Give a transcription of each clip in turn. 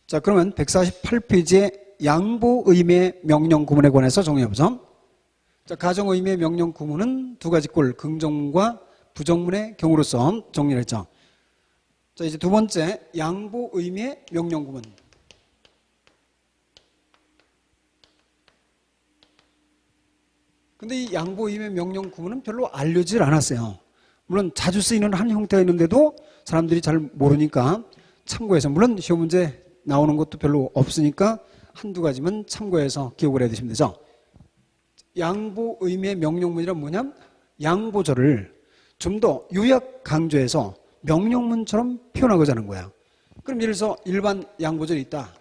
자, 그러면 148페이지에 양보의미의 명령 구문에 관해서 정리해보죠. 자, 가정의미의 명령 구문은 두 가지 꼴, 긍정문과 부정문의 경우로서 정리를 했죠. 자, 이제 두 번째, 양보의미의 명령 구문. 근데 이 양보의미의 명령 구문은 별로 알려지질 않았어요. 물론 자주 쓰이는 한 형태가 있는데도 사람들이 잘 모르니까 참고해서, 물론 시험 문제 나오는 것도 별로 없으니까 한두 가지만 참고해서 기억을 해두시면 되죠. 양보의미의 명령문이란 뭐냐면 양보절을 좀 더 요약 강조해서 명령문처럼 표현하고자 하는 거야. 그럼 예를 들어서 일반 양보절이 있다.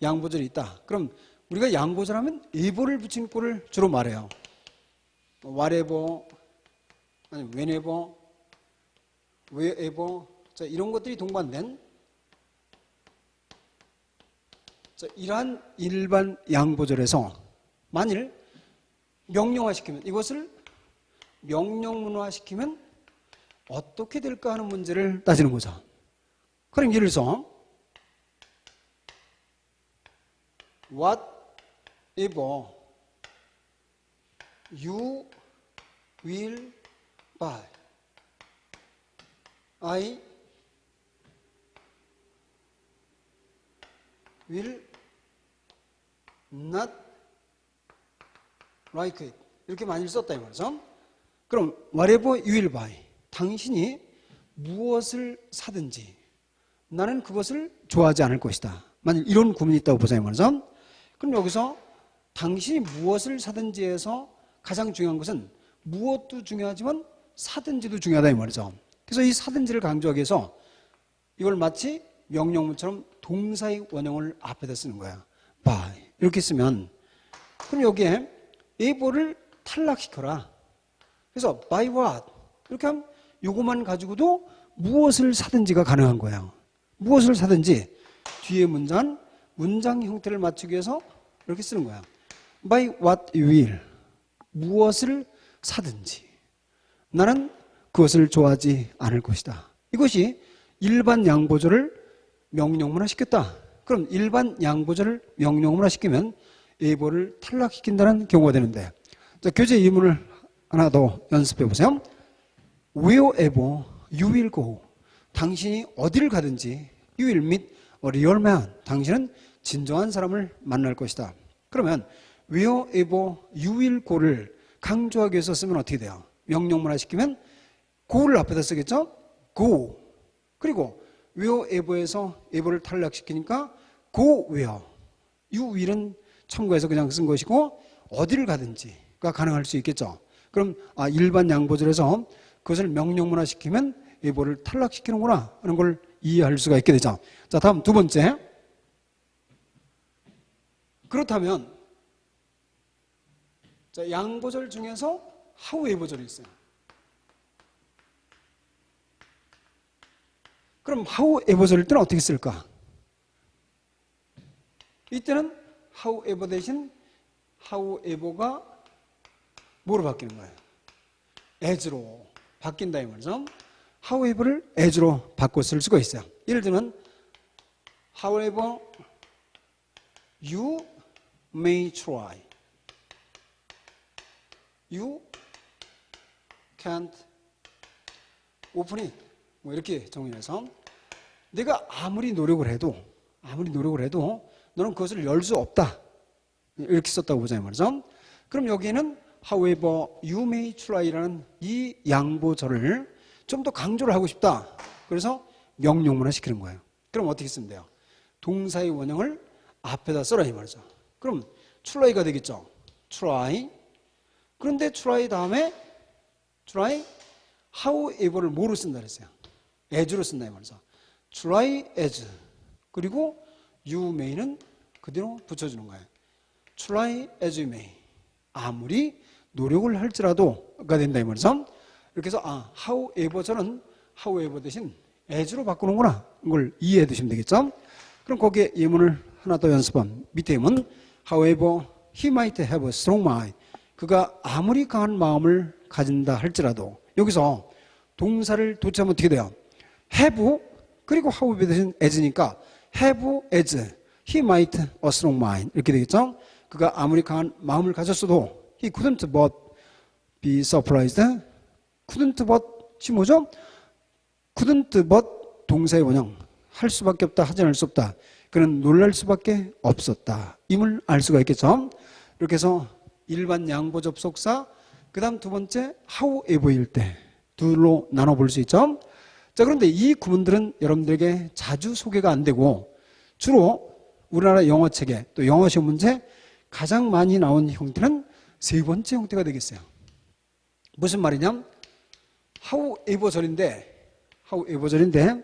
양보절이 있다. 그럼 우리가 양보절 하면 예보를 붙인 꼴을 주로 말해요. whatever, 아니 whenever, wherever. 자, 이런 것들이 동반된, 자, 이러한 일반 양보절에서 만일 명령화시키면, 이것을 명령문화시키면 어떻게 될까 하는 문제를 따지는 거죠. 그럼 예를 들어서 whatever you will buy, I will not like it. 이렇게 만일 썼다 이 말이죠. 그럼 whatever you will buy, 당신이 무엇을 사든지 나는 그것을 좋아하지 않을 것이다. 만일 이런 구문이 있다고 보자 이 말이죠. 그럼 여기서 당신이 무엇을 사든지에서 가장 중요한 것은 무엇도 중요하지만 사든지도 중요하다 이 말이죠. 그래서 이 사든지를 강조하기 위해서 이걸 마치 명령문처럼 동사의 원형을 앞에다 쓰는 거야. buy. 이렇게 쓰면, 그럼 여기에 예보를 탈락시켜라. 그래서 buy what? 이렇게 하면 요것만 가지고도 무엇을 사든지가 가능한 거예요. 무엇을 사든지 뒤에 문장 형태를 맞추기 위해서 이렇게 쓰는 거야. buy what you will. 무엇을 사든지 나는 그것을 좋아하지 않을 것이다. 이것이 일반 양보절을 명령문화 시켰다. 그럼 일반 양보절을 명령문화 시키면 예보를 탈락시킨다는 경우가 되는데, 자, 교재 예문을 하나 더 연습해 보세요. Wherever you will go, 당신이 어디를 가든지 you will meet a real man, 당신은 진정한 사람을 만날 것이다. 그러면 wherever you will go를 강조하기 위해서 쓰면 어떻게 돼요? 명령문화 시키면 go를 앞에다 쓰겠죠? go. 그리고 wherever에서 예보를 탈락시키니까 go where. you will은 첨가해서 그냥 쓴 것이고 어디를 가든지가 가능할 수 있겠죠. 그럼 일반 양보절에서 그것을 명령문화 시키면 예보를 탈락시키는구나 하는 걸 이해할 수가 있게 되죠. 자, 다음 두 번째. 그렇다면 자, 양보절 중에서 하우 예보절이 있어요. 그럼 하우 예보절일 때는 어떻게 쓸까? 이때는 하우 예보 대신 하우 예보가 뭐로 바뀌는 거예요? as로 바뀐다 이 말이죠. 하우 예보를 as로 바꿔 쓸 수가 있어요. 예를 들면 however you may try, you can't open it. 뭐 이렇게 정의해서 내가 아무리 노력을 해도 너는 그것을 열 수 없다. 이렇게 썼다고 보자 이 말이죠. 그럼 여기에는 however you may try라는 이 양보절을 좀 더 강조를 하고 싶다. 그래서 명령문화 시키는 거예요. 그럼 어떻게 쓰면 돼요? 동사의 원형을 앞에다 써라 이 말이죠. 그럼 try가 되겠죠. try. 그런데 try 다음에 try however를 뭐로 쓴다 그랬어요? as로 쓴다 이 말이죠. try as. 그리고 you may는 그대로 붙여주는 거예요. try as you may. 아무리 노력을 할지라도가 된다 이 말이죠. 이렇게 해서 however 저는 however 대신 as로 바꾸는구나. 이걸 이해해 두시면 되겠죠. 그럼 거기에 예문을 하나 더 연습한 밑에 예문. however he might have a strong mind. 그가 아무리 강한 마음을 가진다 할지라도, 여기서 동사를 도치하면 어떻게 돼요? have 그리고 have 대신 as니까 have as he might a strong mind 이렇게 되겠죠. 그가 아무리 강한 마음을 가졌어도 he couldn't but be surprised. couldn't but이 뭐죠? couldn't but 동사의 원형 할 수밖에 없다 하지 않을 수 없다. 그는 놀랄 수밖에 없었다. 임을 알 수가 있겠죠. 이렇게 해서 일반 양보 접속사 그 다음 두 번째 however일 때 둘로 나눠볼 수 있죠. 자, 그런데 이 구문들은 여러분들에게 자주 소개가 안 되고 주로 우리나라 영어책에 또 영어 시험 문제 가장 많이 나온 형태는 세 번째 형태가 되겠어요. 무슨 말이냐? however절인데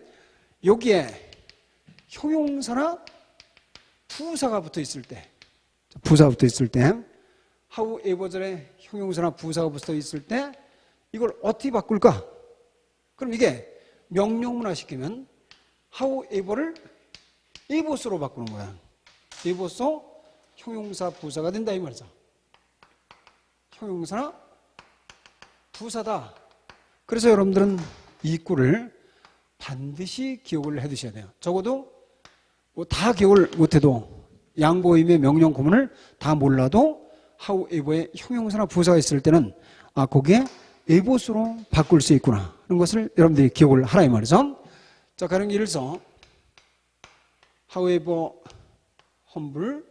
여기에 형용사나 부사가 붙어 있을 때 however절에 형용사나 부사가 붙어 있을 때 이걸 어떻게 바꿀까? 그럼 이게 명령문화 시키면 however를 evers로 바꾸는 거야. everso 형용사 부사가 된다 이 말이죠. 형용사나 부사다. 그래서 여러분들은 이 꿀을 반드시 기억을 해 두셔야 돼요. 적어도 뭐 다 기억을 못해도 양보임의 명령 구문을 다 몰라도 however의 형용사나 부사가 있을 때는 거기에 evers로 바꿀 수 있구나 하는 것을 여러분들이 기억을 하라 이 말이죠. 자, 가령 예를 들어서 however humble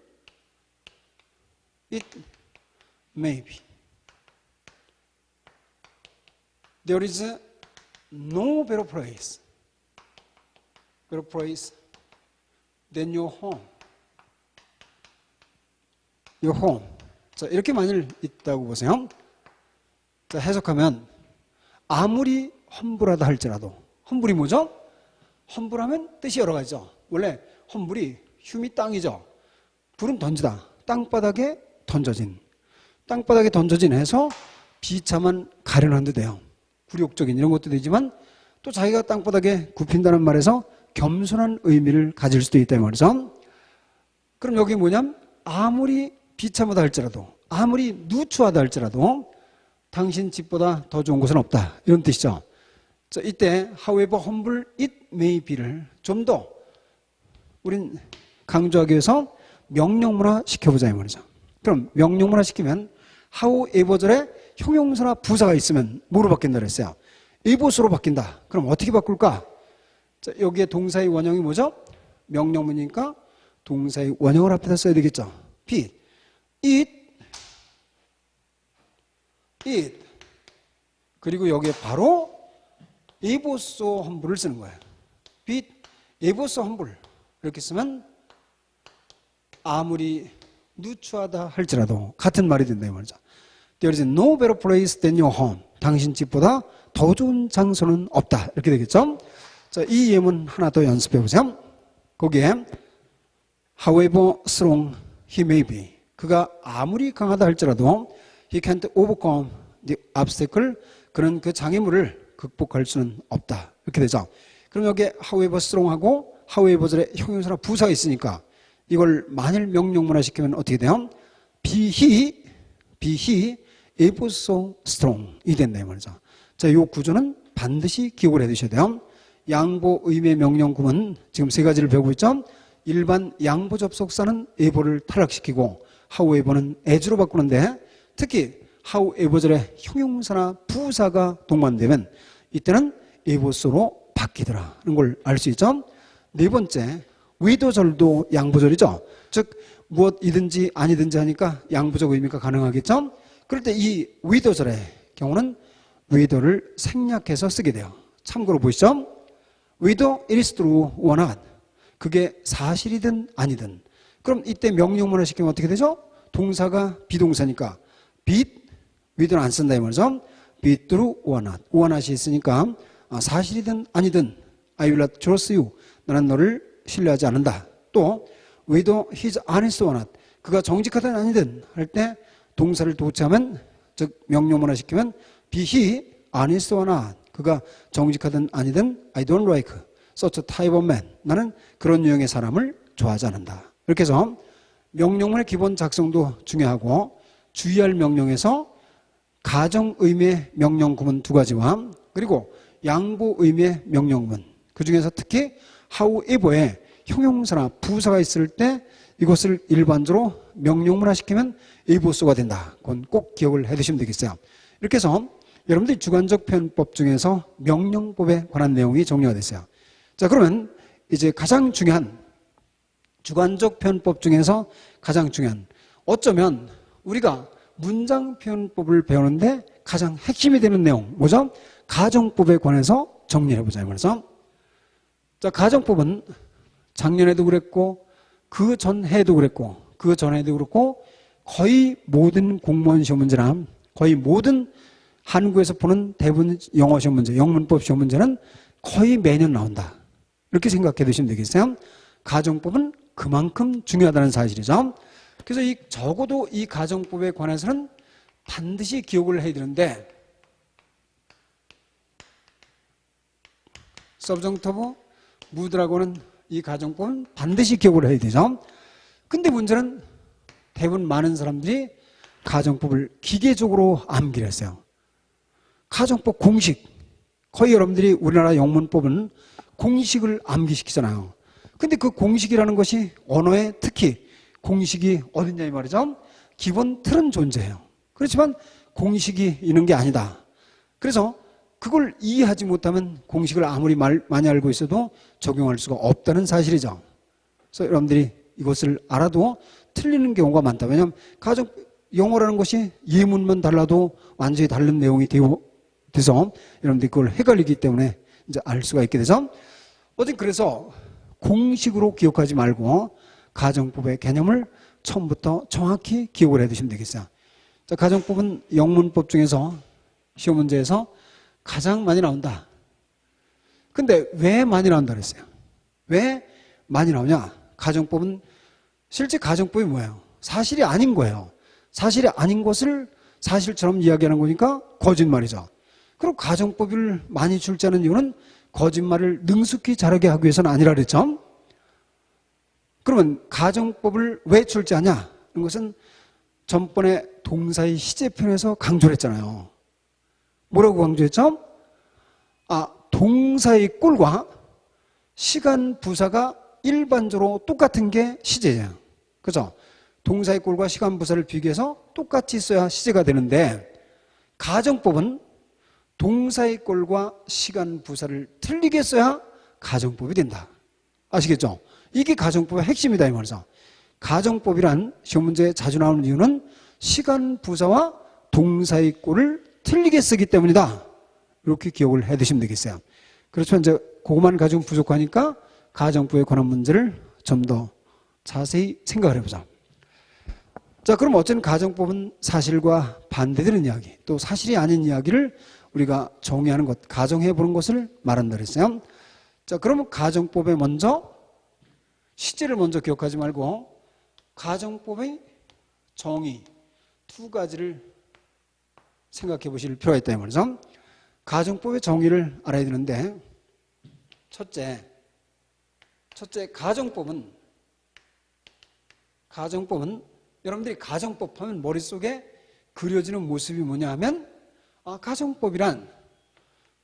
it may be there is no better place than your home. your home. 자, 이렇게 만일 있다고 보세요. 자, 해석하면 아무리 험불하다 할지라도 험불이 뭐죠? 험불하면 뜻이 여러 가지죠. 원래 험불이 흉이 땅이죠. 불은 던지다. 땅바닥에 던져진 해서 비참한 가련한 데 돼요. 굴욕적인 이런 것도 되지만 또 자기가 땅바닥에 굽힌다는 말에서 겸손한 의미를 가질 수도 있다 이 말이죠. 그럼 여기 뭐냐면 아무리 비참하다 할지라도 아무리 누추하다 할지라도 당신 집보다 더 좋은 곳은 없다 이런 뜻이죠. 자, 이때 however humble it may be를 좀 더 우린 강조하기 위해서 명령문화 시켜보자 이 말이죠. 그럼 명령문화 시키면 however절에 형용사나 부사가 있으면 뭐로 바뀐다 그랬어요? evers로 바뀐다. 그럼 어떻게 바꿀까? 자, 여기에 동사의 원형이 뭐죠? 명령문이니까 동사의 원형을 앞에다 써야 되겠죠. be it 그리고 여기에 바로 everso humble을 쓰는 거예요. be it everso humble 이렇게 쓰면 아무리 누추하다 할지라도 같은 말이 된다 이 말이죠. There is no better place than your home. 당신 집보다 더 좋은 장소는 없다. 이렇게 되겠죠. 자, 이 예문 하나 더 연습해 보세요. 거기에 however strong he may be. 그가 아무리 강하다 할지라도 he can't overcome the obstacle. 그는 그 장애물을 극복할 수는 없다. 이렇게 되죠. 그럼 여기에 however strong하고 however절에 형용사나 부사가 있으니까 이걸 만일 명령문화 시키면 어떻게 돼요? be he ever so strong 이 된다 이 말이죠. 자, 이 구조는 반드시 기억을 해 두셔야 돼요. 양보 의미의 명령구문 지금 세 가지를 배우고 있죠. 일반 양보 접속사는 ever를 탈락시키고 however는 as로 바꾸는데 특히 however절에 형용사나 부사가 동반되면 이때는 ever so로 바뀌더라는 걸 알 수 있죠. 네 번째 with절도 양보절이죠. 즉 무엇이든지 아니든지 하니까 양보적 의미가 가능하겠죠. 그럴 때 이 with절의 경우는 with를 생략해서 쓰게 돼요. 참고로 보시죠. whether it is true or not. 그게 사실이든 아니든. 그럼 이때 명령문을 시키면 어떻게 되죠? 동사가 비동사니까 be with는 안 쓴다 이 말이죠. be true or not. or not이 있으니까 사실이든 아니든 I will not trust you. 나는 너를 신뢰하지 않는다. 또 whether he's honest or not. 그가 정직하든 아니든 할 때 동사를 도치하면 즉 명령문화 시키면 be he honest or not. 그가 정직하든 아니든 I don't like such a type of man. 나는 그런 유형의 사람을 좋아하지 않는다. 이렇게 해서 명령문의 기본 작성도 중요하고 주의할 명령에서 가정 의미의 명령 구문 두 가지와 그리고 양보 의미의 명령 구문 그 중에서 특히 however에 형용사나 부사가 있을 때 이것을 일반적으로 명령문화시키면 에이보스가 된다. 그건 꼭 기억을 해두시면 되겠어요. 이렇게 해서 여러분들이 주관적 표현법 중에서 명령법에 관한 내용이 정리가 됐어요. 자, 그러면 이제 가장 중요한 주관적 표현법 중에서 가장 중요한, 어쩌면 우리가 문장 표현법을 배우는데 가장 핵심이 되는 내용 뭐죠? 가정법에 관해서 정리를 해보자. 그래서 자, 가정법은 작년에도 그랬고 그 전해도 그랬고 그 전에도 그렇고 거의 모든 공무원 시험 문제나 거의 모든 한국에서 보는 대부분 영어 시험 문제, 영문법 시험 문제는 거의 매년 나온다. 이렇게 생각해 두시면 되겠어요. 가정법은 그만큼 중요하다는 사실이죠. 그래서 적어도 이 가정법에 관해서는 반드시 기억을 해야 되는데, 서브정터브 무드라고는 이 가정법은 반드시 기억을 해야 되죠. 근데 문제는 대부분 많은 사람들이 가정법을 기계적으로 암기를 했어요. 가정법 공식, 거의 여러분들이 우리나라 영문법은 공식을 암기시키잖아요. 근데 그 공식이라는 것이 언어에 특히 공식이 어딨냐 이 말이죠. 기본 틀은 존재해요. 그렇지만 공식이 있는 게 아니다. 그래서 그걸 이해하지 못하면 공식을 아무리 많이 알고 있어도 적용할 수가 없다는 사실이죠. 그래서 여러분들이 이것을 알아도 틀리는 경우가 많다. 왜냐하면 영어라는 것이 예문만 달라도 완전히 다른 내용이 돼서 여러분들이 그걸 헷갈리기 때문에 이제 알 수가 있게 되죠. 어쨌든 그래서 공식으로 기억하지 말고 가정법의 개념을 처음부터 정확히 기억을 해 두시면 되겠어요. 자, 가정법은 영문법 중에서 시험 문제에서 가장 많이 나온다. 근데 왜 많이 나온다 그랬어요? 왜 많이 나오냐? 가정법은 실제 가정법이 뭐예요? 사실이 아닌 거예요. 사실이 아닌 것을 사실처럼 이야기하는 거니까 거짓말이죠. 그리고 가정법을 많이 출제하는 이유는 거짓말을 능숙히 잘하게 하기 위해서는 아니라 그랬죠. 그러면 가정법을 왜 출제하냐? 이것은 전번에 동사의 시제편에서 강조를 했잖아요. 뭐라고 강조했죠? 동사의 꼴과 시간 부사가 일반적으로 똑같은 게 시제예요. 그죠? 동사의 꼴과 시간 부사를 비교해서 똑같이 써야 시제가 되는데, 가정법은 동사의 꼴과 시간 부사를 틀리게 써야 가정법이 된다. 아시겠죠? 이게 가정법의 핵심이다 이 말이죠. 가정법이란 시험 문제에 자주 나오는 이유는 시간 부사와 동사의 꼴을 틀리게 쓰기 때문이다. 이렇게 기억을 해 두시면 되겠어요. 그렇지만 이제 그것만 가지고 부족하니까 가정법에 관한 문제를 좀 더 자세히 생각을 해보자. 자, 그럼 어쨌든 가정법은 사실과 반대되는 이야기, 또 사실이 아닌 이야기를 우리가 정의하는 것, 가정해 보는 것을 말한다 그랬어요. 자, 그러면 가정법에 먼저 시제를 먼저 기억하지 말고 가정법의 정의 두 가지를 생각해 보실 필요가 있다 이 말이죠. 가정법의 정의를 알아야 되는데, 첫째 가정법은 여러분들이 가정법 하면 머릿속에 그려지는 모습이 뭐냐 하면, 가정법이란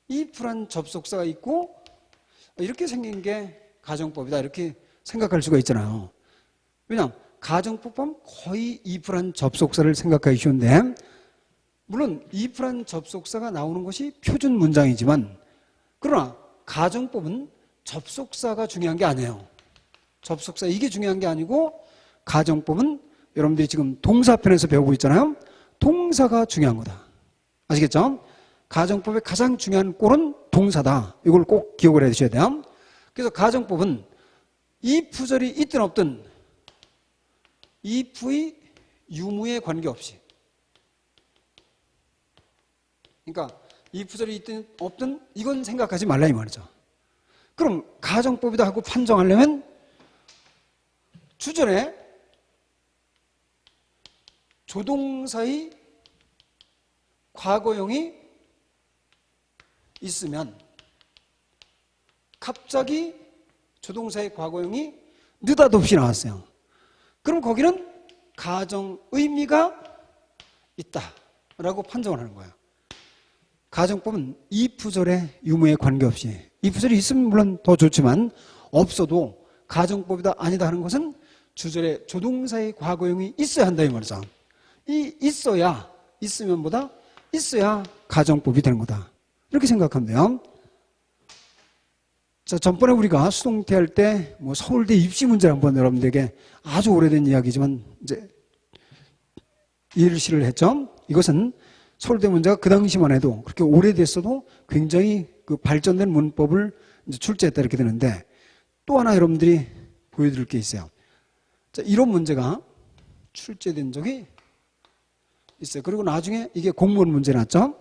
if란 접속사가 있고 이렇게 생긴 게 가정법이다 이렇게 생각할 수가 있잖아요. 왜냐하면 가정법은 거의 if란 접속사를 생각하기 쉬운데, 물론 if란 접속사가 나오는 것이 표준 문장이지만, 그러나 가정법은 접속사가 중요한 게 아니에요. 접속사 이게 중요한 게 아니고, 가정법은 여러분들이 지금 동사편에서 배우고 있잖아요. 동사가 중요한 거다. 아시겠죠? 가정법의 가장 중요한 꼴은 동사다. 이걸 꼭 기억을 해 두셔야 돼요. 그래서 가정법은 if절이 있든 없든 if의 유무에 관계없이, 그러니까 if절이 있든 없든 이건 생각하지 말라 이 말이죠. 그럼 가정법이다 하고 판정하려면 주전에 조동사의 과거형이 있으면, 갑자기 조동사의 과거형이 느닷없이 나왔어요. 그럼 거기는 가정 의미가 있다라고 판정을 하는 거예요. 가정법은 이프절의 유무에 관계없이, 이프절이 있으면 물론 더 좋지만 없어도 가정법이다 아니다 하는 것은 주절에 조동사의 과거형이 있어야 한다 이 말이죠. 이 있어야, 있으면보다 있어야 가정법이 되는 거다. 이렇게 생각하면 돼요. 자, 전번에 우리가 수동태 할 때 뭐 서울대 입시 문제를 한번 여러분들에게 아주 오래된 이야기지만 이제 일시를 했죠. 이것은 서울대 문제가 그 당시만 해도 그렇게 오래됐어도 굉장히 그 발전된 문법을 이제 출제했다 이렇게 되는데, 또 하나 여러분들이 보여드릴 게 있어요. 자, 이런 문제가 출제된 적이 있어요. 그리고 나중에 이게 공무원 문제 났죠.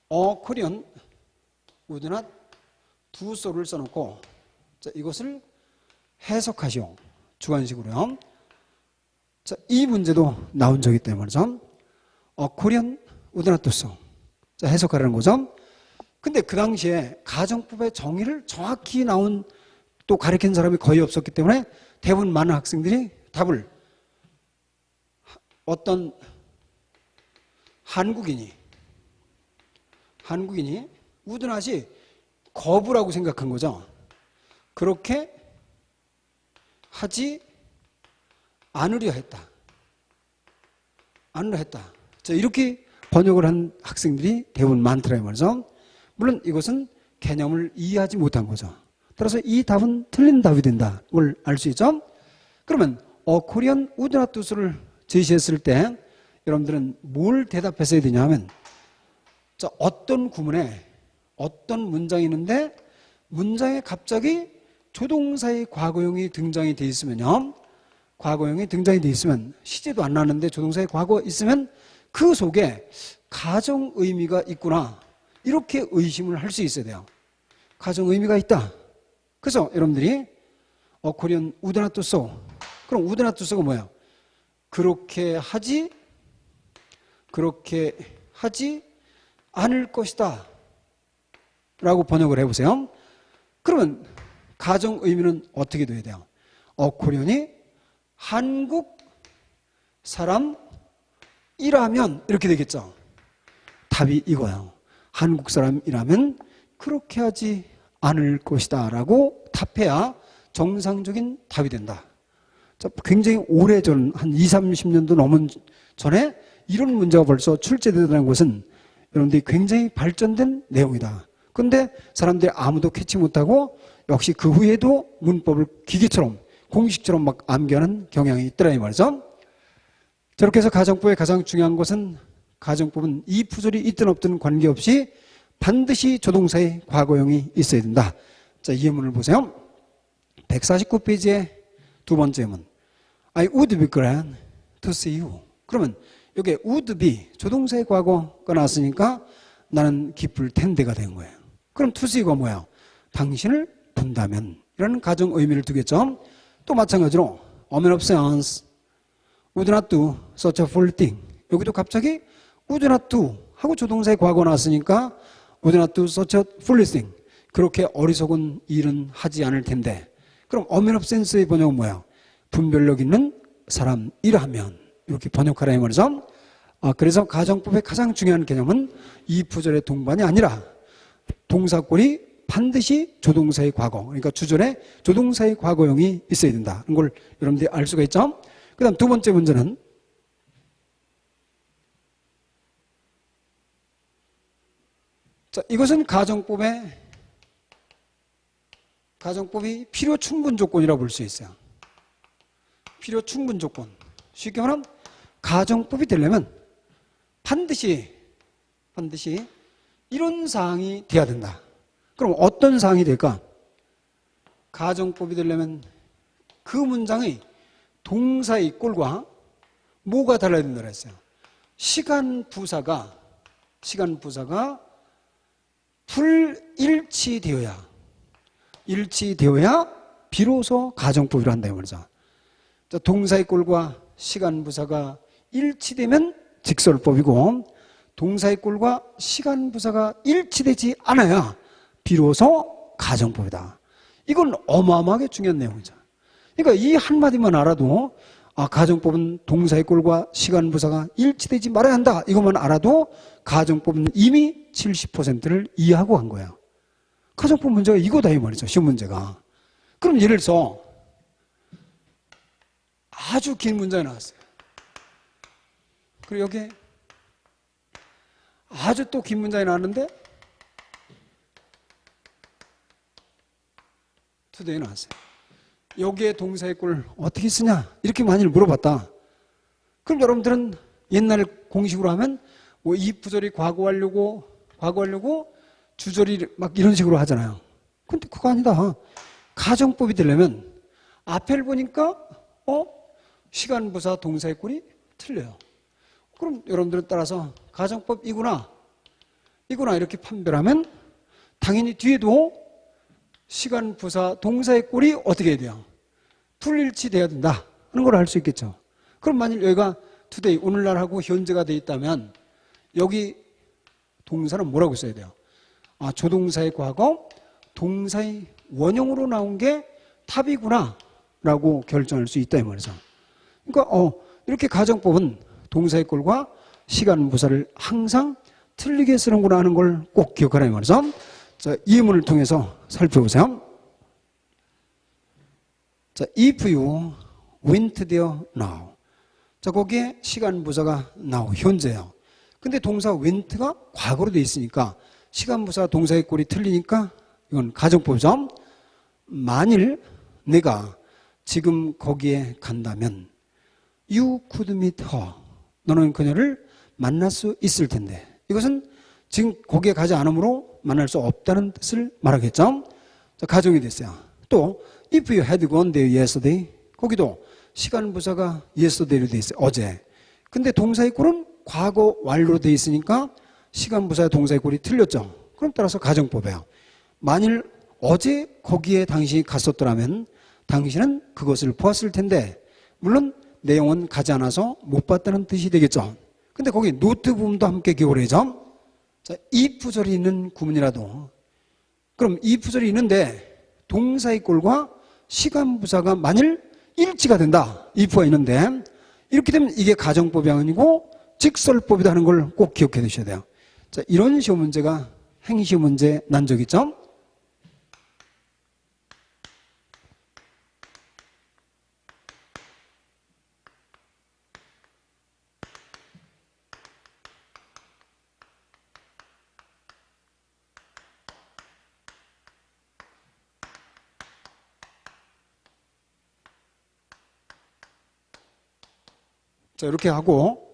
코리안 would not do so를 써놓고, 자, 이것을 해석하시오. 주관식으로요. 자, 이 문제도 나온 적이 있다는 말이죠. 코리안 would not do so. 자, 해석하라는 거죠. 근데 그 당시에 가정법의 정의를 정확히 나온 또 가르친 사람이 거의 없었기 때문에 대부분 많은 학생들이 답을 어떤 한국인이 would not이 거부라고 생각한 거죠. 그렇게 하지 않으려 했다. 자, 이렇게 번역을 한 학생들이 대부분 많더라고요 말이죠. 물론 이것은 개념을 이해하지 못한 거죠. 따라서 이 답은 틀린 답이 된다. 걸 알 수 있죠. 그러면 코리안 would not do를 제시했을 때 여러분들은 뭘 대답했어야 되냐 하면, 자, 어떤 구문에 어떤 문장이 있는데 문장에 갑자기 조동사의 과거형이 등장이 돼 있으면요, 과거형이 등장이 돼 있으면 시제도 안 나는데 조동사의 과거 있으면 그 속에 가정 의미가 있구나, 이렇게 의심을 할 수 있어야 돼요. 가정 의미가 있다. 그래서 여러분들이 코리안 would not do so. 그럼 would not do so가 뭐예요? 그렇게 하지 않을 것이다 라고 번역을 해보세요. 그러면 가정 의미는 어떻게 돼야 돼요? 코리안이 한국 사람이라면 이렇게 되겠죠. 답이 이거예요. 한국 사람이라면 그렇게 하지 않을 것이다 라고 답해야 정상적인 답이 된다. 자, 굉장히 오래전, 한 20, 30년도 넘은 전에 이런 문제가 벌써 출제되다는 것은 여러분들이 굉장히 발전된 내용이다. 그런데 사람들이 아무도 캐치 못하고 역시 그 후에도 문법을 기계처럼 공식처럼 막 암기하는 경향이 있더라 이 말이죠. 저렇게 해서 가정법의 가장 중요한 것은, 가정법은 이 부절이 있든 없든 관계없이 반드시 조동사의 과거형이 있어야 된다. 자, 이 예문을 보세요. 149페이지의 두 번째 예문. I would be glad to see you. 그러면 여기에 would be 조동사의 과거가 나왔으니까 나는 기쁠 텐데가 된 거예요. 그럼 to see가 뭐야? 당신을 본다면 이라는 가정 의미를 두겠죠. 또 마찬가지로 a man of science would not do such a fool thing. 여기도 갑자기 would not do 하고 조동사의 과거 나왔으니까 would not do such a foolish thing. 그렇게 어리석은 일은 하지 않을 텐데. 그럼 a man of sense의 번역은 뭐야? 분별력 있는 사람이라면, 이렇게 번역하라 이 말이죠. 그래서 가정법의 가장 중요한 개념은 이 부절의 동반이 아니라 동사꼴이 반드시 조동사의 과거, 그러니까 주절에 조동사의 과거형이 있어야 된다. 이런 걸 여러분들이 알 수가 있죠. 그 다음 두 번째 문제는, 자, 이것은 가정법이 필요 충분 조건이라고 볼 수 있어요. 필요 충분 조건. 쉽게 말하면 가정법이 되려면 반드시 이런 사항이 돼야 된다. 그럼 어떤 사항이 될까? 가정법이 되려면 그 문장의 동사의 꼴과 뭐가 달라야 된다고 했어요? 시간 부사가 일치되어야 비로소 가정법이라 한다 이 말이죠. 자, 동사의 꼴과 시간 부사가 일치되면 직설법이고, 동사의 꼴과 시간 부사가 일치되지 않아야 비로소 가정법이다. 이건 어마어마하게 중요한 내용이죠. 그러니까 이 한마디만 알아도 가정법은 동사의 꼴과 시간 부사가 일치되지 말아야 한다. 이것만 알아도 가정법은 이미 70%를 이해하고 간 거예요. 가정법 문제가 이거다 이 말이죠. 시험 문제가. 그럼 예를 들어서 아주 긴 문제가 나왔어요. 그리고 여기에 아주 또 긴 문제가 나왔는데 투데이 나왔어요. 여기에 동사의 꼴 어떻게 쓰냐 이렇게 만일 물어봤다. 그럼 여러분들은 옛날 공식으로 하면 뭐 if 부절이 과거하려고 주절이 막 이런 식으로 하잖아요. 근데 그거 아니다. 가정법이 되려면 앞에를 보니까 시간 부사 동사의 꼴이 틀려요. 그럼 여러분들은 따라서 가정법 이구나 이렇게 판별하면 당연히 뒤에도 시간 부사 동사의 꼴이 어떻게 해야 돼요? 불일치돼야 된다 하는 걸 알 수 있겠죠. 그럼 만일 여기가 today 오늘날하고 현재가 돼 있다면 여기 동사는 뭐라고 써야 돼요? 조동사의 과거 동사의 원형으로 나온 게 답이구나 라고 결정할 수 있다 이 말이죠. 그러니까 이렇게 가정법은 동사의 꼴과 시간 부사를 항상 틀리게 쓰는구나 하는 걸 꼭 기억하라 이 말이죠. 자, 이 예문을 통해서 살펴보세요. 자, if you went there now. 자, 거기에 시간 부사가 now, 현재예요. 근데 동사 went가 과거로 돼 있으니까 시간 부사 동사의 꼴이 틀리니까 이건 가정법이죠. 만일 내가 지금 거기에 간다면 you could meet her. 너는 그녀를 만날 수 있을 텐데. 이것은 지금 거기에 가지 않으므로 만날 수 없다는 뜻을 말하겠죠. 자, 가정이 됐어요. 또 if you had gone there yesterday. 거기도 시간 부사가 yesterday로 돼 있어요. 어제. 근데 동사의 꼴은 과거 완료로 돼 있으니까 시간 부사의 동사의 꼴이 틀렸죠. 그럼 따라서 가정법이에요. 만일 어제 거기에 당신이 갔었더라면 당신은 그것을 보았을 텐데 물론 내용은 가지 않아서 못 봤다는 뜻이 되겠죠. 근데 거기 노트 부분도 함께 기억을 해야죠. 자, if 부절이 있는 구문이라도 그럼 if 부절이 있는데 동사의 꼴과 시간 부사가 만일 일치가 된다. if가 있는데 이렇게 되면 이게 가정법이 아니고 직설법이다 하는 걸 꼭 기억해 두셔야 돼요. 자, 이런 시험 문제가 행시험 문제 난 적 있죠? 자, 이렇게 하고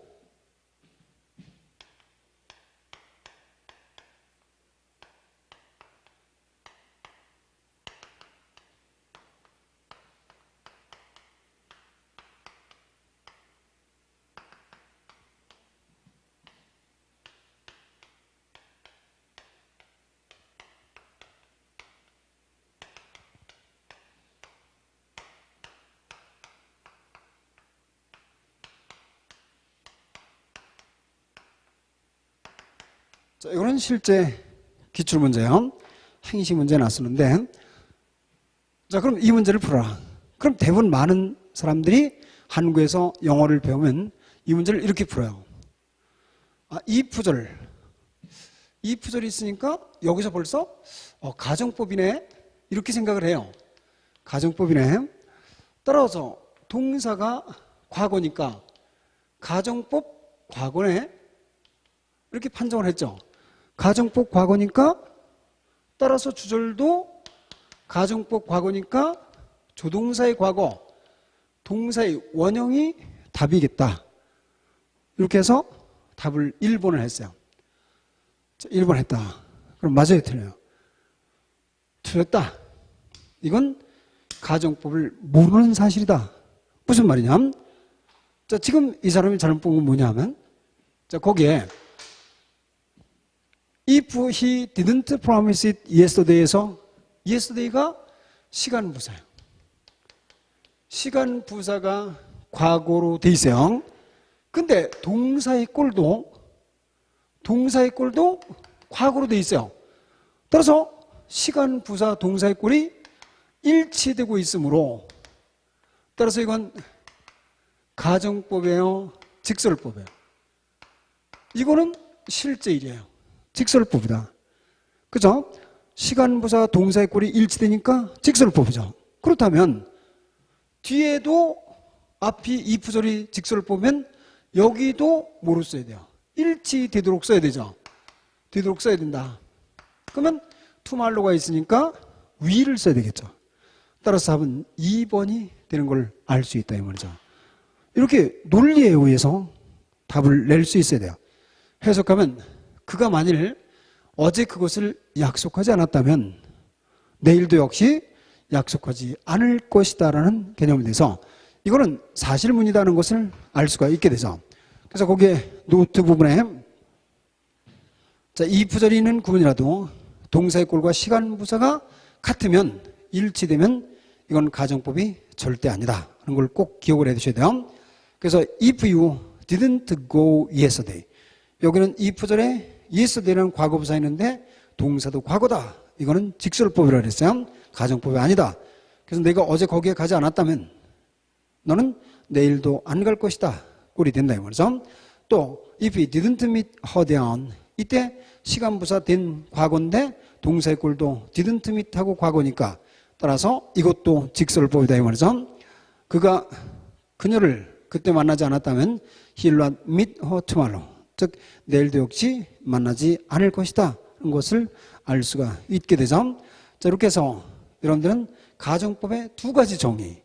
자, 이거는 실제 기출문제예요. 행시 문제 나쓰는데 자, 그럼 이 문제를 풀어라. 그럼 대부분 많은 사람들이 한국에서 영어를 배우면 이 문제를 이렇게 풀어요. if절 if절이 있으니까 여기서 벌써 가정법이네 이렇게 생각을 해요. 가정법이네. 따라서 동사가 과거니까 가정법 과거네 이렇게 판정을 했죠. 가정법 과거니까 따라서 주절도 가정법 과거니까 조동사의 과거, 동사의 원형이 답이겠다. 이렇게 해서 답을 1번을 했어요. 1번 했다. 그럼 맞아요, 틀려요? 틀렸다. 이건 가정법을 모르는 사실이다. 무슨 말이냐? 자, 지금 이 사람이 잘못 본 건 뭐냐 하면 자, 거기에 If he didn't promise it yesterday에서 yesterday가 시간 부사예요. 시간 부사가 과거로 돼 있어요. 근데 동사의 꼴도 과거로 돼 있어요. 따라서 시간 부사 동사의 꼴이 일치되고 있으므로 따라서 이건 가정법이에요? 직설법이에요? 이거는 실제 일이에요. 직설법이다. 그죠? 시간부사 동사의 꼴이 일치되니까 직설법이죠. 그렇다면 뒤에도 앞이 이프절이 직설법이면 여기도 뭐로 써야 돼요? 일치되도록 써야 되죠. 되도록 써야 된다. 그러면 투말로가 있으니까 위를 써야 되겠죠. 따라서 답은 2번이 되는 걸 알 수 있다 이 말이죠. 이렇게 논리에 의해서 답을 낼 수 있어야 돼요. 해석하면 그가 만일 어제 그것을 약속하지 않았다면 내일도 역시 약속하지 않을 것이다 라는 개념이 돼서 이거는 사실문이라는 것을 알 수가 있게 되죠. 그래서 거기에 노트 부분에 자, 이 부절이 있는 구문이라도 동사의 꼴과 시간 부사가 같으면 일치되면 이건 가정법이 절대 아니다 하는 걸 꼭 기억을 해 두셔야 돼요. 그래서 if you didn't go yesterday, 여기는 if절에 yesterday라는 과거부사 있는데 동사도 과거다. 이거는 직설법이라고 그랬어요. 가정법이 아니다. 그래서 내가 어제 거기에 가지 않았다면 너는 내일도 안 갈 것이다. 꼴이 된다 이 말이죠. 또 if you didn't meet her down, 이때 시간부사 된 과거인데 동사의 꼴도 didn't meet 하고 과거니까 따라서 이것도 직설법이다 이 말이죠. 그가 그녀를 그때 만나지 않았다면 he will not meet her tomorrow, 즉 내일도 역시 만나지 않을 것이다 하는 것을 알 수가 있게 되죠. 자, 이렇게 해서 여러분들은 가정법의 두 가지 정의,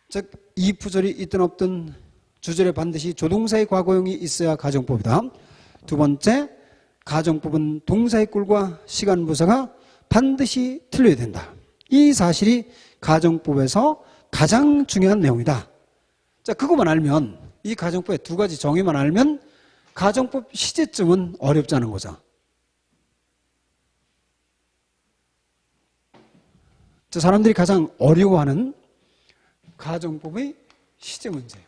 즉 if절이 있든 없든 주절에 반드시 조동사의 과거형이 있어야 가정법이다. 두 번째, 가정법은 동사의 꼴과 시간부사가 반드시 틀려야 된다. 이 사실이 가정법에서 가장 중요한 내용이다. 자, 그것만 알면, 이 가정법의 두 가지 정의만 알면 가정법 시제점은 어렵지 않은 거죠. 자, 사람들이 가장 어려워하는 가정법의 시제 문제예요.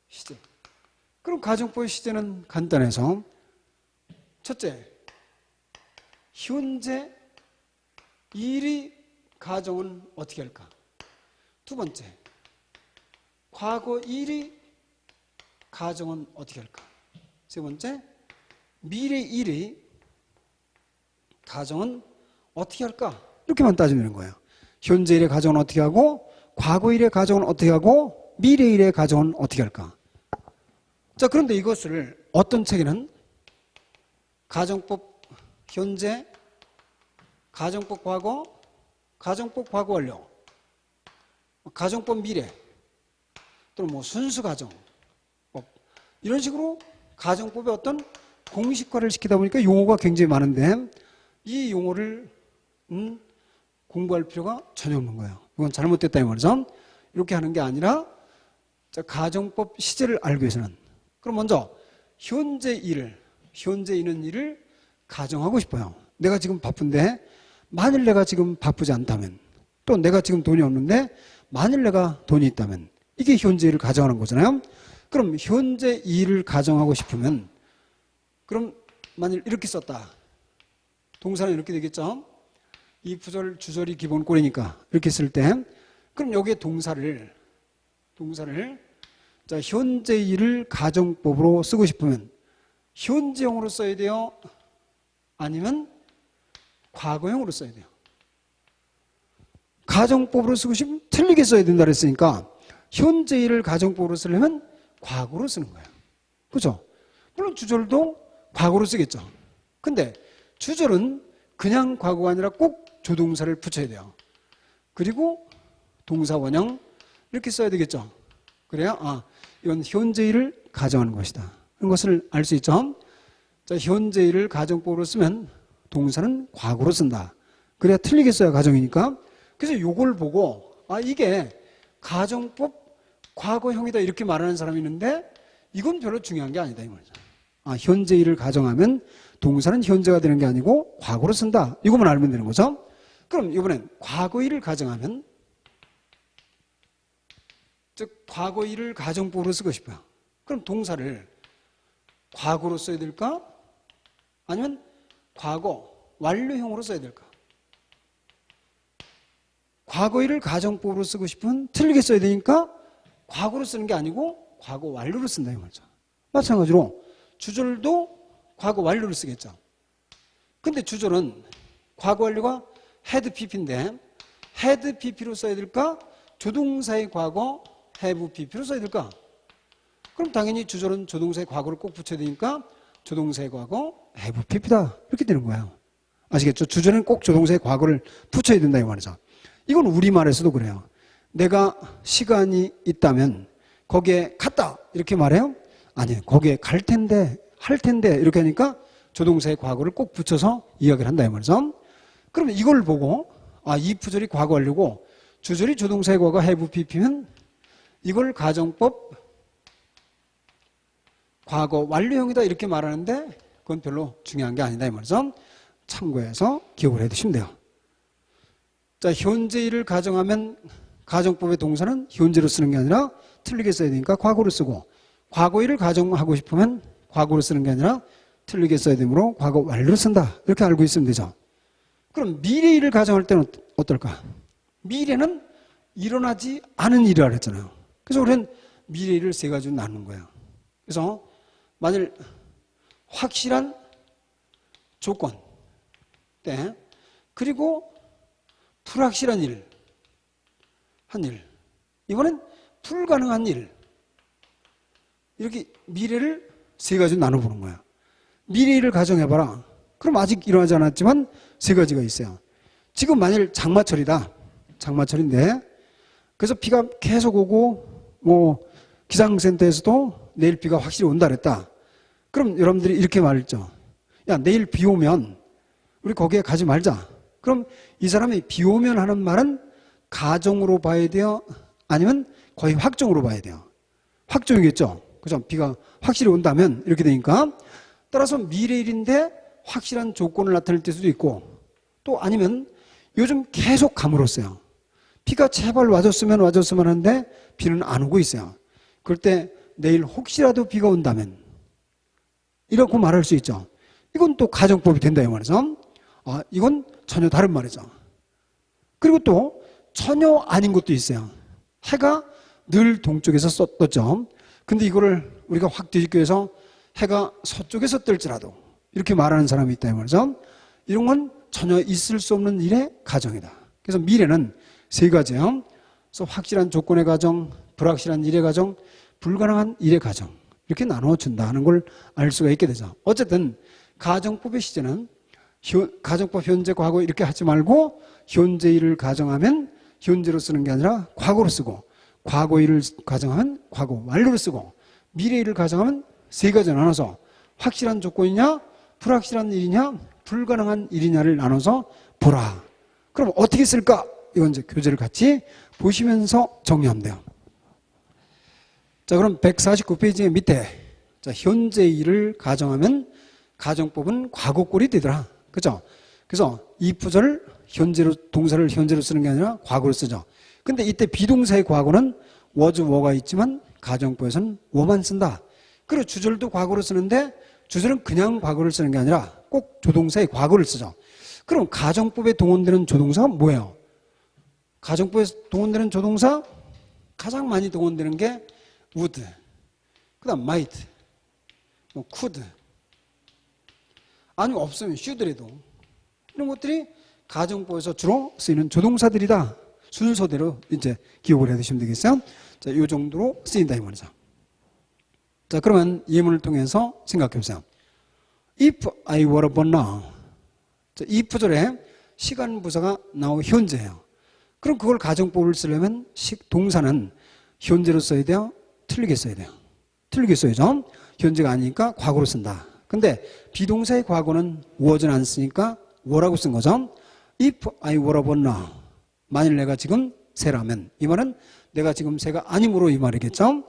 시제. 그럼 가정법의 시제는 간단해서 첫째, 현재 일이 가정은 어떻게 할까? 두 번째, 과거 일이 가정은 어떻게 할까? 세 번째, 미래 일이 가정은 어떻게 할까? 이렇게만 따지면 되는 거예요. 현재 일의 가정은 어떻게 하고, 과거 일의 가정은 어떻게 하고, 미래 일의 가정은 어떻게 할까? 자, 그런데 이것을 어떤 책에는 가정법 현재, 가정법 과거, 가정법 과거 완료, 가정법 미래, 또는 뭐 순수 가정, 이런 식으로 가정법의 어떤 공식화를 시키다 보니까 용어가 굉장히 많은데 이 용어를 공부할 필요가 전혀 없는 거예요. 이건 잘못됐다 이 말이죠. 이렇게 하는 게 아니라 가정법 시제를 알기 위해서는, 그럼 먼저 현재 있는 일을 가정하고 싶어요. 내가 지금 바쁜데 만일 내가 지금 바쁘지 않다면, 또 내가 지금 돈이 없는데 만일 내가 돈이 있다면, 이게 현재 일을 가정하는 거잖아요. 그럼 현재 일을 가정하고 싶으면, 그럼 만일 이렇게 썼다. 동사는 이렇게 되겠죠. 이 부절 주절이 기본 꼴이니까 이렇게 쓸 때, 그럼 여기에 동사를 자, 현재 일을 가정법으로 쓰고 싶으면 현재형으로 써야 돼요? 아니면 과거형으로 써야 돼요? 가정법으로 쓰고 싶으면 틀리게 써야 된다 그랬으니까 현재 일을 가정법으로 쓰려면 과거로 쓰는 거예요. 그죠? 물론 주절도 과거로 쓰겠죠. 근데 주절은 그냥 과거가 아니라 꼭 조동사를 붙여야 돼요. 그리고 동사 원형 이렇게 써야 되겠죠. 그래야 이건 현재 일을 가정하는 것이다. 그런 것을 알 수 있죠. 자, 현재 일을 가정법으로 쓰면 동사는 과거로 쓴다. 그래야 틀리게 써야 가정이니까. 그래서 요걸 보고 이게 가정법 과거형이다 이렇게 말하는 사람이 있는데 이건 별로 중요한 게 아니다 이 말이죠. 현재 일을 가정하면 동사는 현재가 되는 게 아니고 과거로 쓴다. 이것만 알면 되는 거죠. 그럼 이번엔 과거 일을 가정하면, 즉 과거 일을 가정법으로 쓰고 싶어요. 그럼 동사를 과거로 써야 될까? 아니면 과거 완료형으로 써야 될까? 과거 일을 가정법으로 쓰고 싶으면 틀리게 써야 되니까 과거로 쓰는 게 아니고 과거 완료로 쓴다 이 말이죠. 마찬가지로 주절도 과거 완료로 쓰겠죠. 근데 주절은 과거 완료가 had pp인데 had pp로 써야 될까? 조동사의 과거 have pp로 써야 될까? 그럼 당연히 주절은 조동사의 과거를 꼭 붙여야 되니까 조동사의 과거 have pp다 이렇게 되는 거예요. 아시겠죠? 주절은 꼭 조동사의 과거를 붙여야 된다 이 말이죠. 이건 우리말에서도 그래요. 내가 시간이 있다면 거기에 갔다 이렇게 말해요? 아니에요. 거기에 갈 텐데 할 텐데 이렇게 하니까 조동사의 과거를 꼭 붙여서 이야기를 한다 이 말이죠. 그러면 이걸 보고 이프절이 과거 완료고 주절이 조동사의 과거 have pp면 이걸 가정법 과거 완료형이다 이렇게 말하는데 그건 별로 중요한 게 아니다 이 말이죠. 참고해서 기억을 해두시면 돼요. 자, 현재일을 가정하면 가정법의 동사는 현재로 쓰는 게 아니라 틀리게 써야 되니까 과거로 쓰고 과거일을 가정하고 싶으면 과거로 쓰는 게 아니라 틀리게 써야 되므로 과거 완료로 쓴다 이렇게 알고 있으면 되죠. 그럼 미래일을 가정할 때는 어떨까? 미래는 일어나지 않은 일이라 그랬잖아요. 그래서 우리는 미래일을 세 가지로 나누는 거예요. 그래서 만일 확실한 조건 때 그리고 불확실한 일, 한 일, 이번엔 불가능한 일 이렇게 미래를 세 가지로 나눠보는 거야. 미래일을 가정해봐라. 그럼 아직 일어나지 않았지만 세 가지가 있어요. 지금 만일 장마철이다. 장마철인데 그래서 비가 계속 오고 뭐 기상센터에서도 내일 비가 확실히 온다 그랬다. 그럼 여러분들이 이렇게 말했죠. 야, 내일 비 오면 우리 거기에 가지 말자. 그럼 이 사람이 비 오면 하는 말은 가정으로 봐야 돼요? 아니면 거의 확정으로 봐야 돼요? 확정이겠죠. 그죠? 비가 확실히 온다면 이렇게 되니까 따라서 미래일인데 확실한 조건을 나타낼 수도 있고 또 아니면 요즘 계속 가물었어요. 비가 제발 와줬으면 하는데 비는 안 오고 있어요. 그럴 때 내일 혹시라도 비가 온다면 이렇게 말할 수 있죠. 이건 또 가정법이 된다 이 말이죠. 이건 전혀 다른 말이죠. 그리고 또 전혀 아닌 것도 있어요. 해가 늘 동쪽에서 떴죠. 근데 이거를 우리가 확 뒤집기 위해서 해가 서쪽에서 뜰지라도 이렇게 말하는 사람이 있다 이 말이죠. 이런 건 전혀 있을 수 없는 일의 가정이다. 그래서 미래는 세 가지예요. 그래서 확실한 조건의 가정, 불확실한 일의 가정, 불가능한 일의 가정 이렇게 나눠준다는 걸 알 수가 있게 되죠. 어쨌든 가정법의 시제는 가정법 현재 과거 이렇게 하지 말고 현재 일을 가정하면 현재로 쓰는 게 아니라 과거로 쓰고 과거 일을 가정하면 과거 완료로 쓰고 미래 일을 가정하면 세 가지 나눠서 확실한 조건이냐 불확실한 일이냐 불가능한 일이냐를 나눠서 보라. 그럼 어떻게 쓸까? 이건 이제 교재를 같이 보시면서 정리하면 돼요. 자, 그럼 149페이지 밑에 자, 현재 일을 가정하면 가정법은 과거꼴이 되더라. 그죠? 그래서 if절 현재로 동사를 현재로 쓰는 게 아니라 과거로 쓰죠. 근데 이때 비동사의 과거는 was, were가 있지만 가정법에서는 were만 쓴다. 그리고 주절도 과거로 쓰는데 주절은 그냥 과거를 쓰는 게 아니라 꼭 조동사의 과거를 쓰죠. 그럼 가정법에 동원되는 조동사가 뭐예요? 가정법에 동원되는 조동사 가장 많이 동원되는 게 would, 그 다음 might, 뭐 could, 아니면 없으면 should라도 이런 것들이 가정법에서 주로 쓰이는 조동사들이다. 순서대로 이제 기억을 해 두시면 되겠어요. 자, 이 정도로 쓰인다 이 말이죠. 자, 그러면 예문을 통해서 생각해 보세요. If I were born now. 자, if절에 시간 부사가 now 현재예요. 그럼 그걸 가정법을 쓰려면 동사는 현재로 써야 돼요? 틀리게 써야 돼요? 틀리게 써야죠. 현재가 아니니까 과거로 쓴다. 근데 비동사의 과거는 was는 안 쓰니까 were라고 쓴 거죠. If I were born now. 만일 내가 지금 새라면 이 말은 내가 지금 새가 아니므로 이 말이겠죠.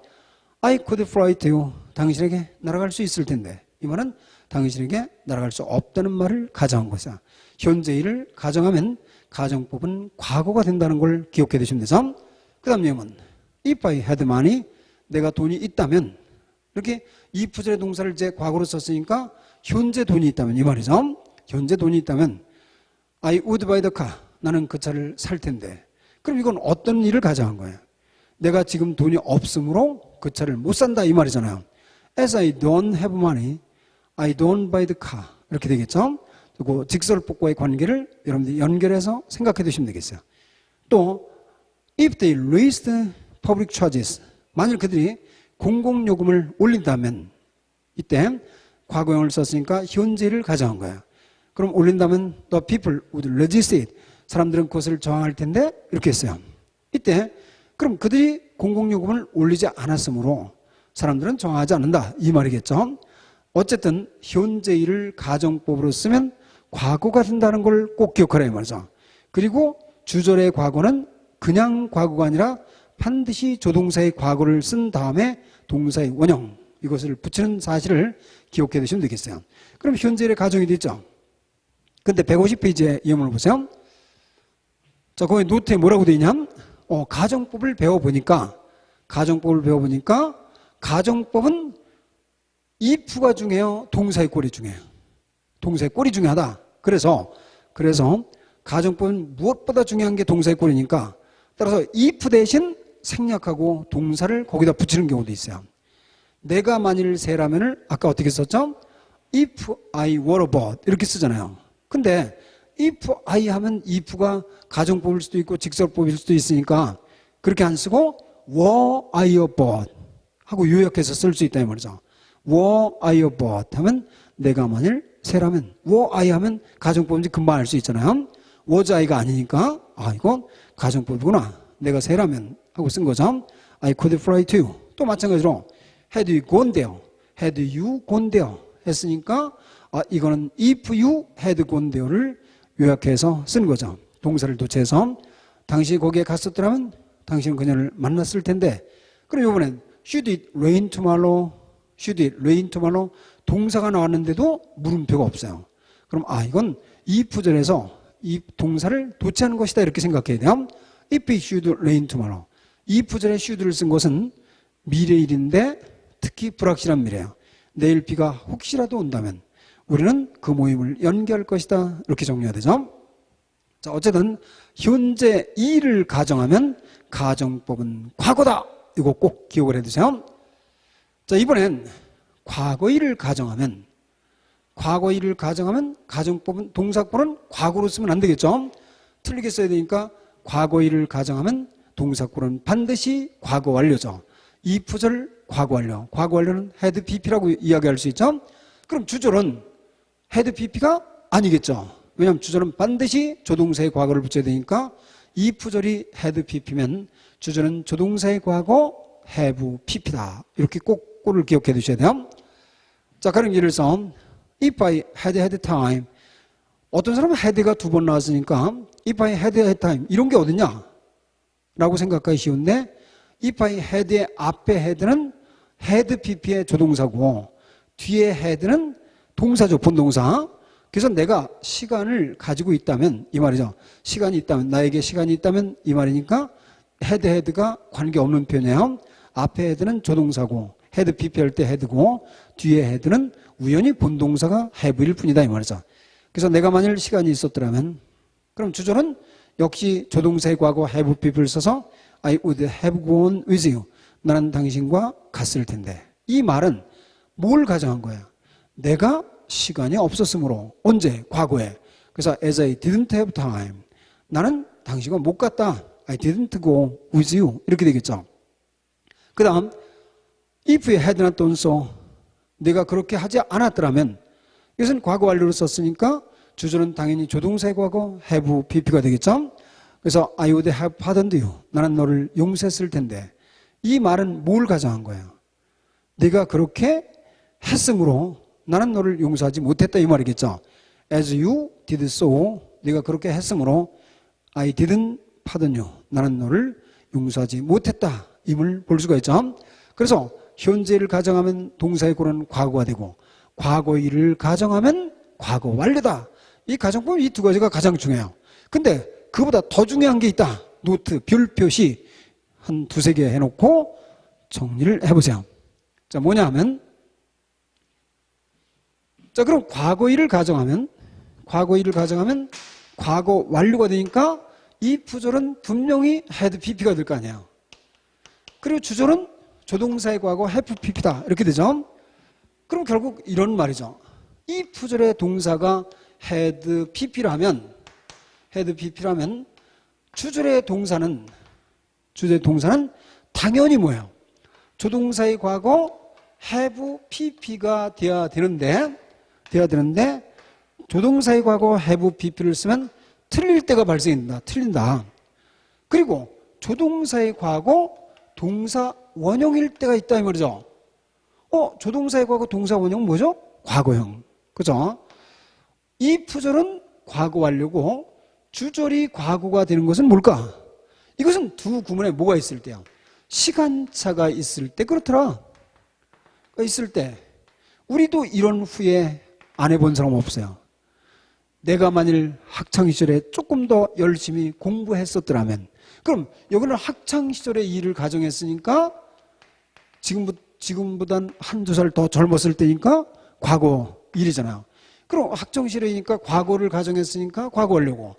I could fly to you. 당신에게 날아갈 수 있을 텐데 이 말은 당신에게 날아갈 수 없다는 말을 가정한 것이야. 현재 일을 가정하면 가정법은 과거가 된다는 걸 기억해 두시면 되죠. 그 다음 예문 If I had money. 내가 돈이 있다면 이렇게 if절의 동사를 이제 과거로 썼으니까 현재 돈이 있다면 이 말이죠. 현재 돈이 있다면 I would buy the car. 나는 그 차를 살 텐데. 그럼 이건 어떤 일을 가정한 거예요? 내가 지금 돈이 없으므로 그 차를 못 산다 이 말이잖아요. As I don't have money, I don't buy the car. 이렇게 되겠죠. 그리고 직설법과의 관계를 여러분들이 연결해서 생각해 두시면 되겠어요. 또 if they raise the public charges, 만일 그들이 공공요금을 올린다면, 이때 과거형을 썼으니까 현재를 가정한 거예요. 그럼 올린다면 the people would resist it. 사람들은 그것을 저항할 텐데 이렇게 했어요. 이때 그럼 그들이 공공요금을 올리지 않았으므로 사람들은 저항하지 않는다 이 말이겠죠. 어쨌든 현재일을 가정법으로 쓰면 과거가 된다는 걸 꼭 기억하라 이 말이죠. 그리고 주절의 과거는 그냥 과거가 아니라 반드시 조동사의 과거를 쓴 다음에 동사의 원형 이것을 붙이는 사실을 기억해 두시면 되겠어요. 그럼 현재일의 가정이 되죠. 근데 150페이지의 예문을 보세요. 자, 거기 노트에 뭐라고 되어 있냐? 가정법을 배워보니까 가정법은 if가 중요해요? 동사의 꼬리 중요해요? 동사의 꼬리 중요하다. 그래서 가정법은 무엇보다 중요한 게 동사의 꼬리니까 따라서 if 대신 생략하고 동사를 거기다 붙이는 경우도 있어요. 내가 만일 새라면을 아까 어떻게 썼죠? if I were a bird 이렇게 쓰잖아요. 근데 if I 하면 if가 가정법일 수도 있고 직설법일 수도 있으니까 그렇게 안 쓰고 were I a bird 하고 요약해서 쓸 수 있다 이 말이죠. were I a bird 하면 내가 만일 새라면, were I 하면 가정법인지 금방 알 수 있잖아요. was I가 아니니까 이건 가정법이구나. 내가 새라면 하고 쓴 거죠. I could fly too. 또 마찬가지로 had you gone there, had you gone there 했으니까 이거는 if you had gone there를 요약해서 쓴 거죠. 동사를 도체해서 당신이 거기에 갔었더라면 당신은 그녀를 만났을 텐데. 그럼 이번엔 should it rain tomorrow? should it rain tomorrow? 동사가 나왔는데도 물음표가 없어요. 그럼 이건 if절에서 이 동사를 도체하는 것이다 이렇게 생각해야 돼요. If it should rain tomorrow. if절에 should를 쓴 것은 미래일인데 특히 불확실한 미래예요. 내일 비가 혹시라도 온다면 우리는 그 모임을 연기할 것이다 이렇게 정리해야 되죠. 자, 어쨌든 현재 일을 가정하면 가정법은 과거다. 이거 꼭 기억을 해두세요. 자, 이번엔 과거 일을 가정하면 가정법은 동사구는 과거로 쓰면 안 되겠죠. 틀리게 써야 되니까 과거 일을 가정하면 동사구는 반드시 과거 완료죠. if절 과거 완료. 과거 완료는 had pp라고 이야기할 수 있죠. 그럼 주절은 had pp가 아니겠죠. 왜냐하면 주절은 반드시 조동사의 과거를 붙여야 되니까 if절이 had pp면 주절은 조동사의 과거 have pp다. 이렇게 꼭 꼴을 기억해 두셔야 돼요. 자, 그런 예를 들어서 if I had time. 어떤 사람은 had가 두 번 나왔으니까 if I had time 이런 게 어딨냐? 라고 생각하기 쉬운데 if I had의 앞에 had는 had pp의 조동사고 뒤에 had는 동사죠. 본동사. 그래서 내가 시간을 가지고 있다면 이 말이죠. 시간이 있다면 나에게 시간이 있다면 이 말이니까 had가 관계없는 표현이에요. 앞에 had는 조동사고 had pp 할 때 had고 뒤에 had는 우연히 본동사가 have일 뿐이다 이 말이죠. 그래서 내가 만일 시간이 있었더라면 그럼 주절은 역시 조동사의 과거 have pp를 써서 I would have gone with you. 나는 당신과 갔을 텐데. 이 말은 뭘 가정한 거야? 내가 시간이 없었으므로. 언제? 과거에. 그래서 as I didn't have time. 나는 당신과 못 갔다. I didn't go with you. 이렇게 되겠죠. 그 다음 if you had not done so. 내가 그렇게 하지 않았더라면 이것은 과거 완료로 썼으니까 주절은 당연히 조동사의 과거 have pp가 되겠죠. 그래서 I would have pardoned you. 나는 너를 용서했을 텐데. 이 말은 뭘 가정한 거예요? 네가 그렇게 했으므로 나는 너를 용서하지 못했다 이 말이겠죠. As you did so. 네가 그렇게 했으므로 I didn't pardon you. 나는 너를 용서하지 못했다. 임을 볼 수가 있죠. 그래서 현재를 가정하면 동사의 고는 과거가 되고 과거 일을 가정하면 과거 완료다. 이 가정법 이 두 가지가 가장 중요해요. 근데 그보다 더 중요한 게 있다. 노트, 별 표시 한 두세 개 해놓고 정리를 해보세요. 자, 뭐냐 하면 자, 그럼 과거 일을 가정하면 과거 완료가 되니까 이 부절은 분명히 had pp가 될 거 아니에요. 그리고 주절은 조동사의 과거 have pp다 이렇게 되죠. 그럼 결국 이런 말이죠. 이 부절의 동사가 had pp라면 주절의 동사는 당연히 뭐예요? 조동사의 과거 have pp가 돼야 되는데 조동사의 과거 have pp를 쓰면 틀릴 때가 발생된다. 틀린다. 그리고 조동사의 과거 동사 원형일 때가 있다 이 말이죠. 조동사의 과거 동사 원형은 뭐죠? 과거형. 그죠? 이 부절은 과거 완료고 주절이 과거가 되는 것은 뭘까? 이것은 두 구문에 뭐가 있을 때요? 시간차가 있을 때 그렇더라. 있을 때 우리도 이런 후에 안 해본 사람 없어요. 내가 만일 학창시절에 조금 더 열심히 공부했었더라면 그럼 여기는 학창시절의 일을 가정했으니까 지금보단 한두 살 더 젊었을 때니까 과거 일이잖아요. 그럼 학창시절이니까 과거를 가정했으니까 과거 하려고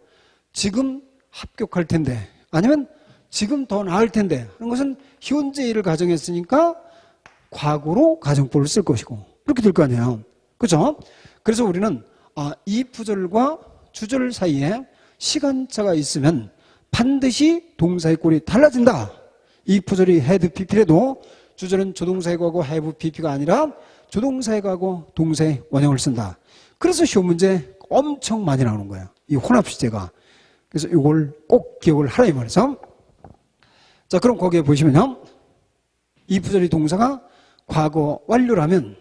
지금 합격할 텐데 아니면 지금 더 나을 텐데 하는 것은 현재 일을 가정했으니까 과거로 가정법을 쓸 것이고 이렇게 될 거 아니에요. 그렇죠? 그래서 우리는 이 부절과 주절 사이에 시간차가 있으면 반드시 동사의 꼴이 달라진다. 이 부절이 had pp라도 주절은 조동사의 과거 have pp가 아니라 조동사의 과거 동사의 원형을 쓴다. 그래서 시험 문제 엄청 많이 나오는 거예요. 이 혼합시제가. 그래서 이걸 꼭 기억을 하라 이 말이죠. 자, 그럼 거기에 보시면요. 이 부절의 동사가 과거 완료라면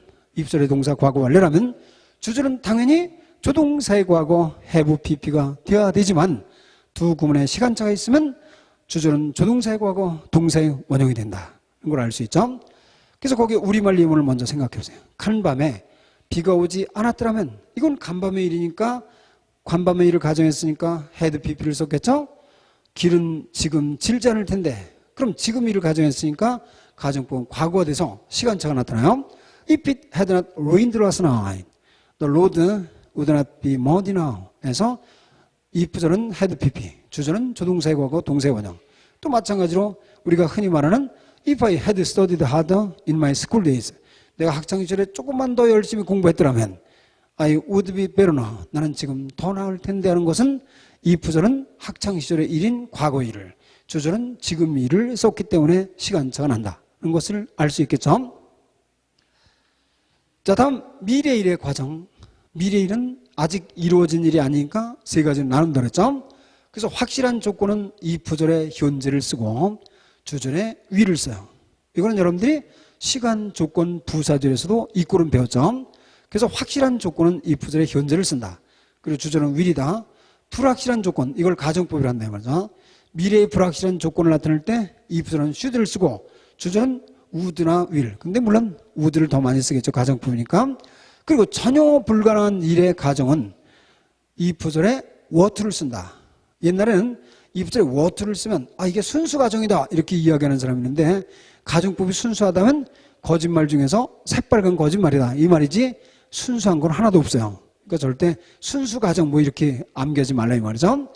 주절은 당연히 조동사의 과거 have pp가 되어야 되지만 두 구문에 시간차가 있으면 주절은 조동사의 과거 동사의 원형이 된다. 이런 걸 알 수 있죠. 그래서 거기에 우리말 예문을 먼저 생각해 보세요. 간밤에 비가 오지 않았더라면 이건 간밤의 일이니까 간밤의 일을 가정했으니까 had pp를 썼겠죠. 길은 지금 질지 않을 텐데 그럼 지금 일을 가정했으니까 가정법은 과거가 돼서 시간차가 나타나요. If it had not rained last night, the road would not be muddy now. 해서 이 부절은 had pp, 주절은 조동사의 과거, 동사의 원형. 또 마찬가지로 우리가 흔히 말하는 If I had studied harder in my school days, 내가 학창시절에 조금만 더 열심히 공부했더라면 I would be better now. 나는 지금 더 나을 텐데 하는 것은 이 부절은 학창시절의 일인 과거 일을, 주절은 지금 일을 썼기 때문에 시간차가 난다. 이런 것을 알 수 있겠죠. 자, 다음 미래일의 과정. 미래일은 아직 이루어진 일이 아니니까 세 가지로 나눈다 그랬죠. 그래서 확실한 조건은 이 부절의 현재를 쓰고 주절의 위를 써요. 이거는 여러분들이 시간 조건 부사절에서도 이 꼴은 배웠죠. 그래서 확실한 조건은 이 부절의 현재를 쓴다. 그리고 주절은 will이다. 불확실한 조건, 이걸 가정법이라 한다 말이죠. 미래의 불확실한 조건을 나타낼 때 이 부절은 should를 쓰고 주절은 would나 will. 근데 물론 would를 더 많이 쓰겠죠. 가정법이니까. 그리고 전혀 불가능한 일의 가정은 이 부절에 would를 쓴다. 옛날에는 이 부절에 would를 쓰면 이게 순수 가정이다 이렇게 이야기하는 사람이 있는데 가정법이 순수하다면 거짓말 중에서 새빨간 거짓말이다 이 말이지 순수한 건 하나도 없어요. 그러니까 절대 순수 가정 뭐 이렇게 암기하지 말라 이 말이죠.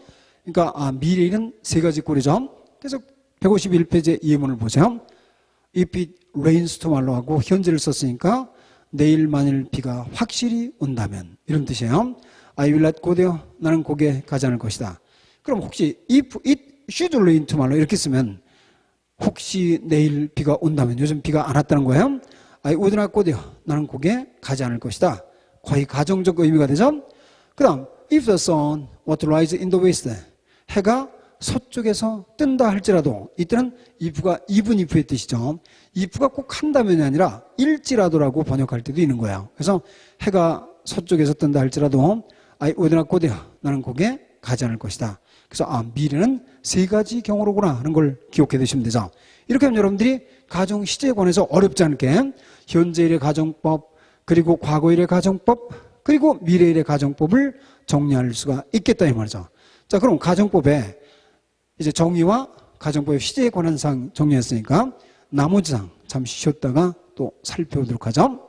그러니까 미래일은 세 가지 꼴이죠. 그래서 151페이지의 예문을 보세요. If it rains tomorrow 하고 현재를 썼으니까 내일 만일 비가 확실히 온다면 이런 뜻이에요. I will not go there. 나는 거기에 가지 않을 것이다. 그럼 혹시 if it should rain tomorrow 이렇게 쓰면 혹시 내일 비가 온다면 요즘 비가 안 왔다는 거예요. I would not go there. 나는 거기에 가지 않을 것이다. 거의 가정적 의미가 되죠. 그 다음 if the sun were to rise in the west 해가 서쪽에서 뜬다 할지라도 이때는 if가 even if의 뜻이죠. if가 꼭 한다면이 아니라 일지라도라고 번역할 때도 있는 거예요. 그래서 해가 서쪽에서 뜬다 할지라도 I would not go there. 나는 거기에 가지 않을 것이다. 그래서 미래는 세 가지 경우로구나 하는 걸 기억해 두시면 되죠. 이렇게 하면 여러분들이 가정 시제에 관해서 어렵지 않게 현재일의 가정법 그리고 과거일의 가정법 그리고 미래일의 가정법을 정리할 수가 있겠다 이 말이죠. 자, 그럼 가정법에 이제 정의와 가정법의 시제에 관한 사항 정리했으니까 나머지 사항 잠시 쉬었다가 또 살펴보도록 하죠.